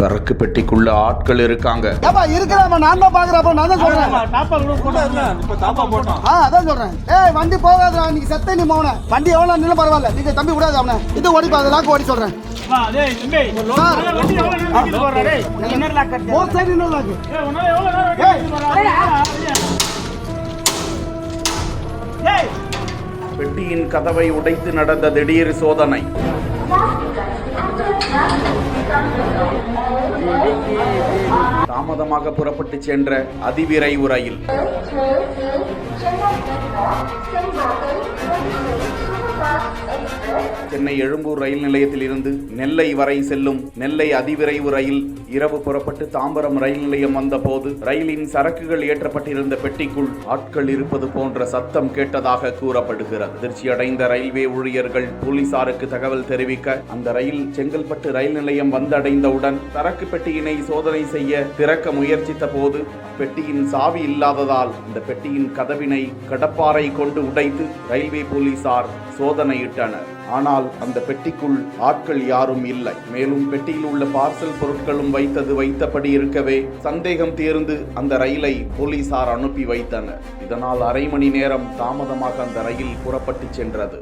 சரக்கு பெட்டிக்குள்ள ஆட்கள் இருக்காங்க. நான் தான் பாக்குறேன். நான் தான் சொல்றேன். அதான் சொல்றேன். ஏய் வண்டி போகாதடா, நீ செத்த நீ மௌன. வண்டி எவ்வளவு நில பரவாயில்ல, நீங்க தம்பி விடாத அவனை. இது ஓடி பாத லாக் ஓடி சொல்றேன். பெட்டியின் கதவை உடைத்து நடந்த திடீர் சோதனை. தாமதமாக புறப்பட்டு சென்ற அதிவிரைவு ரயில். சென்னை எழும்பூர் ரயில் நிலையத்தில் இருந்து நெல்லை வரை செல்லும் நெல்லை அதிவிரைவு ரயில் இரவு புறப்பட்டு தாம்பரம் ரயில் நிலையம் வந்த போது ரயிலின் சரக்குகள் ஏற்றப்பட்டிருந்த பெட்டிக்குள் ஆட்கள் இருப்பது போன்ற சத்தம் கேட்டதாக கூறப்படுகிறது. அதிர்ச்சியடைந்த ரயில்வே ஊழியர்கள் போலீசாருக்கு தகவல் தெரிவிக்க அந்த ரயில் செங்கல்பட்டு ரயில் நிலையம் வந்தடைந்தவுடன் சரக்கு பெட்டியினை சோதனை செய்ய திறக்க முயற்சித்த போது பெட்டியின் சாவி இல்லாததால் இந்த பெட்டியின் கதவினை கடப்பாரை கொண்டு உடைத்து ரயில்வே போலீசார் சோதனையிட்டனர். ஆனால் அந்த பெட்டிக்குள் ஆட்கள் யாரும் இல்லை. மேலும் பெட்டியில் உள்ள பார்சல் பொருட்களும் வைத்தபடி இருக்கவே சந்தேகம் தீர்ந்து அந்த ரயிலை போலீசார் அனுப்பி வைத்தனர். இதனால் அரை மணி நேரம் தாமதமாக அந்த ரயில் புறப்பட்டு சென்றது.